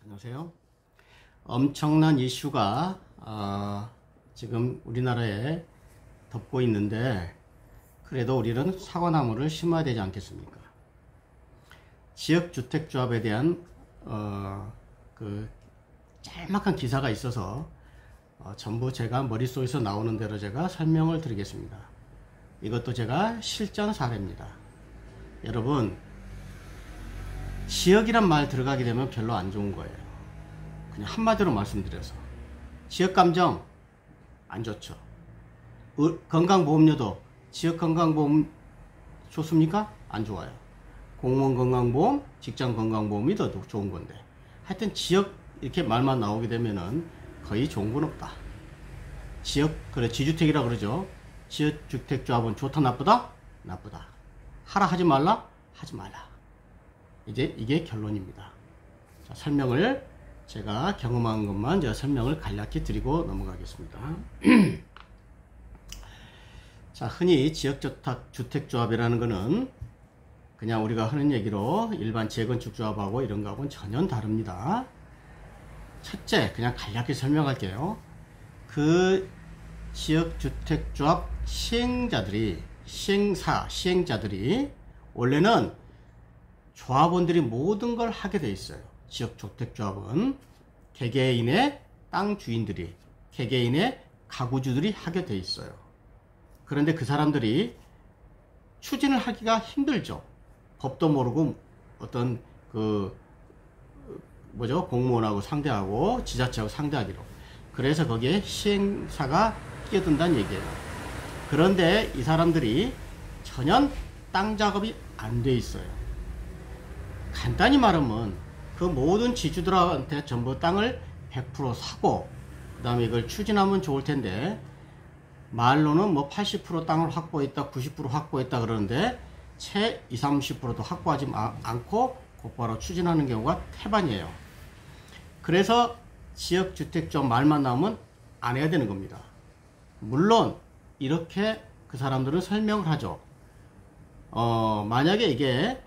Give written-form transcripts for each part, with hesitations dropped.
안녕하세요. 엄청난 이슈가 지금 우리나라에 덮고 있는데 그래도 우리는 사과나무를 심어야 되지 않겠습니까? 지역주택조합에 대한 그 짤막한 기사가 있어서 전부 제가 머릿속에서 나오는 대로 제가 설명을 드리겠습니다. 이것도 제가 실전 사례입니다. 여러분, 지역이란 말 들어가게 되면 별로 안 좋은 거예요. 그냥 한마디로 말씀드려서 지역감정 안 좋죠. 건강보험료도 지역건강보험 좋습니까? 안 좋아요. 공무원건강보험, 직장건강보험이 더 좋은 건데, 하여튼 지역 이렇게 말만 나오게 되면은 거의 좋은 건 없다. 그래, 지주택이라 그러죠. 지역주택조합은 좋다 나쁘다? 나쁘다. 하라 하지 말라? 하지 말라. 이제 이게 결론입니다. 자, 설명을 제가 경험한 것만 제가 설명을 간략히 드리고 넘어가겠습니다. 자, 흔히 지역주택조합이라는 것은 그냥 우리가 하는 얘기로 일반 재건축조합하고 이런 거하고는 전혀 다릅니다. 첫째, 그냥 간략히 설명할게요. 그 지역주택조합 시행자들이 원래는 조합원들이 모든 걸 하게 돼 있어요. 지역주택조합은 개개인의 땅 주인들이, 개개인의 가구주들이 하게 돼 있어요. 그런데 그 사람들이 추진을 하기가 힘들죠. 법도 모르고 어떤 공무원하고 상대하고 지자체하고 상대하기로. 그래서 거기에 시행사가 끼어든다는 얘기예요. 그런데 이 사람들이 전혀 땅 작업이 안 돼 있어요. 간단히 말하면 그 모든 지주들한테 전부 땅을 100% 사고 그 다음에 이걸 추진하면 좋을 텐데, 말로는 뭐 80% 땅을 확보했다, 90% 확보했다 그러는데 채 20, 30%도 확보하지 않고 곧바로 추진하는 경우가 태반이에요. 그래서 지역주택조합 말만 나오면 안 해야 되는 겁니다. 물론 이렇게 그 사람들은 설명을 하죠. 만약에 이게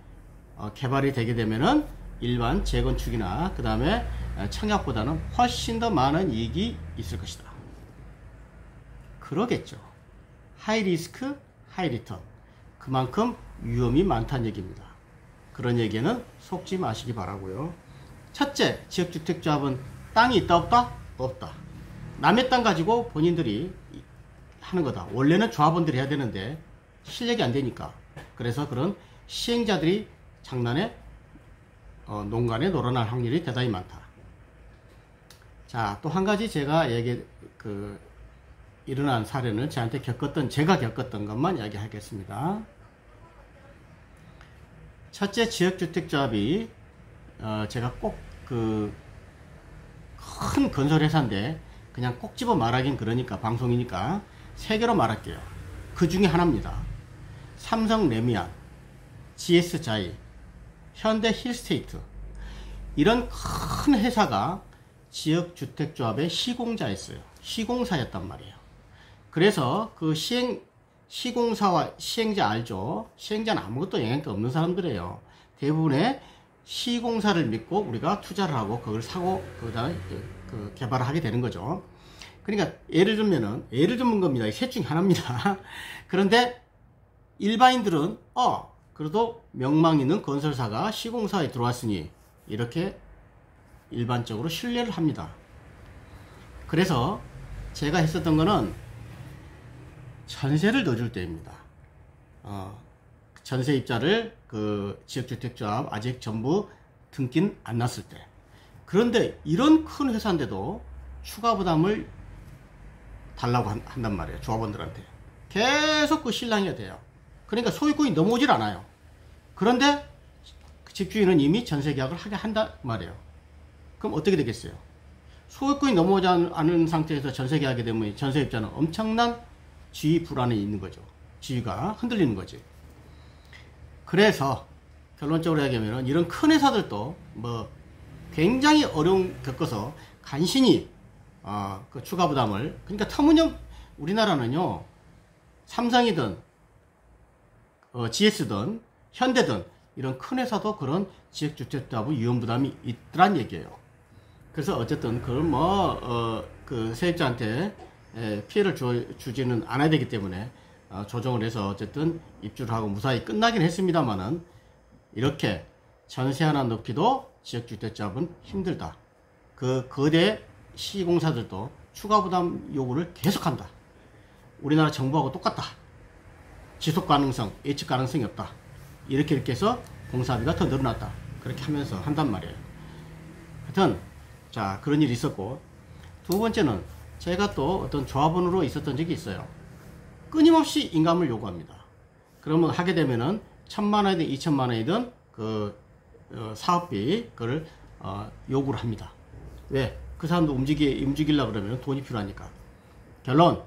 개발이 되게 되면은 일반 재건축이나 그 다음에 청약보다는 훨씬 더 많은 이익이 있을 것이다. 그러겠죠. 하이 리스크, 하이 리턴. 그만큼 위험이 많다는 얘기입니다. 그런 얘기는 속지 마시기 바라고요. 첫째, 지역주택조합은 땅이 있다 없다? 없다. 남의 땅 가지고 본인들이 하는 거다. 원래는 조합원들이 해야 되는데 실력이 안 되니까. 그래서 그런 시행자들이 장난에 농간에 놀아날 확률이 대단히 많다. 자, 또 한 가지 제가 일어난 사례는 제가 겪었던 것만 이야기하겠습니다. 첫째, 지역주택조합이 제가 꼭 큰 건설회사인데 그냥 꼭 집어 말하긴 그러니까 방송이니까 3개로 말할게요. 그 중에 하나입니다. 삼성 레미안, GS 자이, 현대 힐스테이트, 이런 큰 회사가 지역주택조합의 시공자였어요. 시공사였단 말이에요. 그래서 그 시공사와 시행자 알죠? 시행자는 아무것도 영향가 없는 사람들이에요. 대부분의 시공사를 믿고 우리가 투자를 하고 그걸 사고 그다음에 개발을 하게 되는 거죠. 그러니까 예를 들면 겁니다. 셋 중에 하나입니다. 그런데 일반인들은 그래도 명망 있는 건설사가 시공사에 들어왔으니 이렇게 일반적으로 신뢰를 합니다. 그래서 제가 했었던 거는 전세를 넣어줄 때입니다. 전세입자를 지역주택조합 아직 전부 등기는 안 났을 때. 그런데 이런 큰 회사인데도 추가 부담을 달라고 한단 말이에요. 조합원들한테. 계속 그 실랑이가 돼요. 그러니까 소유권이 넘어오질 않아요. 그런데 집주인은 이미 전세계약을 하게 한단 말이에요. 그럼 어떻게 되겠어요? 소유권이 넘어오지 않은 상태에서 전세계약이 되면 전세입자는 엄청난 지위 불안에 있는 거죠. 지위가 흔들리는 거지. 그래서 결론적으로 얘기하면 이런 큰 회사들도 굉장히 어려움 겪어서 간신히 그 추가 부담을, 그러니까 우리나라는요, 삼성이든 GS든 현대든 이런 큰 회사도 그런 지역주택조합의 위험 부담이 있더란 얘기예요. 그래서 어쨌든 그걸 그 세입자한테 피해를 주지는 않아야 되기 때문에 조정을 해서 어쨌든 입주를 하고 무사히 끝나긴 했습니다만은, 이렇게 전세 하나 넣기도 지역주택자업은 힘들다. 그 거대 시공사들도 추가 부담 요구를 계속한다. 우리나라 정부하고 똑같다. 지속 가능성, 예측 가능성이 없다. 이렇게 해서 공사비가 더 늘어났다. 그렇게 하면서 한단 말이에요. 하여튼 자, 그런 일이 있었고, 두 번째는 제가 또 어떤 조합원으로 있었던 적이 있어요. 끊임없이 인감을 요구합니다. 그러면 하게 되면은 1,000만 원이든 2,000만 원이든 그 사업비 그걸 요구를 합니다. 왜? 그 사람도 움직이려고 그러면 돈이 필요하니까. 결론,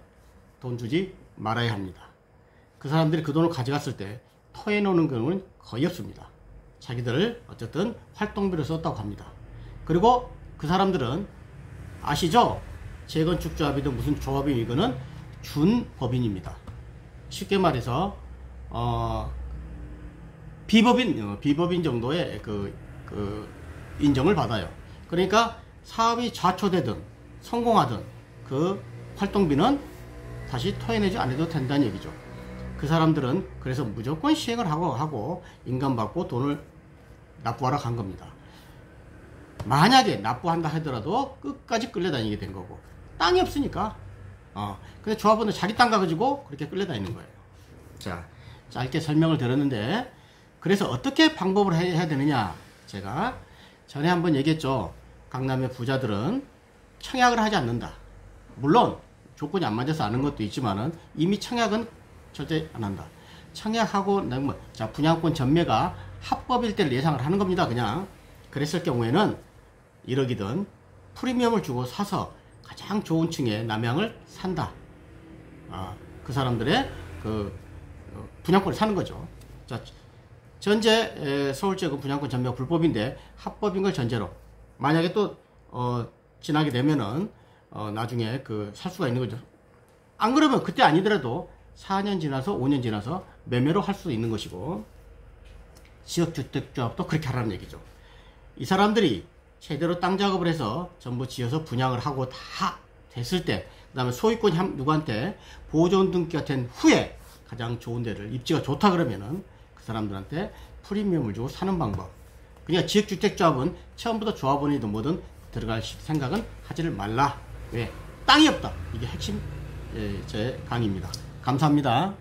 돈 주지 말아야 합니다. 그 사람들이 그 돈을 가져갔을 때 토해놓는 경우는 거의 없습니다. 자기들 어쨌든 활동비로 썼다고 합니다. 그리고 그 사람들은 아시죠? 재건축조합이든 무슨 조합이든 이거는 준법인입니다. 쉽게 말해서 비법인 정도의 그 인정을 받아요. 그러니까 사업이 좌초되든 성공하든 그 활동비는 다시 토해내지 않아도 된다는 얘기죠. 그 사람들은 그래서 무조건 시행을 하고 인감받고 돈을 납부하러 간 겁니다. 만약에 납부한다 하더라도 끝까지 끌려다니게 된 거고, 땅이 없으니까 근데 조합원은 자기 땅 가가지고 그렇게 끌려다니는 거예요. 자, 짧게 설명을 드렸는데, 그래서 어떻게 방법을 해야 되느냐, 제가 전에 한번 얘기했죠. 강남의 부자들은 청약을 하지 않는다. 물론 조건이 안 맞아서 아는 것도 있지만은 이미 청약은 절대 안 한다. 청약하고 자, 분양권 전매가 합법일 때를 예상을 하는 겁니다. 그냥 그랬을 경우에는 1억이든 프리미엄을 주고 사서 가장 좋은 층에 남양을 산다. 그 사람들의 그 분양권을 사는 거죠. 자, 전제 서울지역은 분양권 전매가 불법인데 합법인 걸 전제로, 만약에 또 지나게 되면은 나중에 살 수가 있는 거죠. 안 그러면 그때 아니더라도 4년 지나서 5년 지나서 매매로 할 수 있는 것이고, 지역주택조합도 그렇게 하라는 얘기죠. 이 사람들이 제대로 땅 작업을 해서 전부 지어서 분양을 하고 다 됐을 때, 그 다음에 소유권이 누구한테 보존 등기가 된 후에 가장 좋은 데를, 입지가 좋다 그러면은 그 사람들한테 프리미엄을 주고 사는 방법. 그러니까 지역주택조합은 처음부터 조합원이든 뭐든 들어갈 생각은 하지를 말라. 왜? 땅이 없다. 이게 핵심 제 강의입니다. 감사합니다.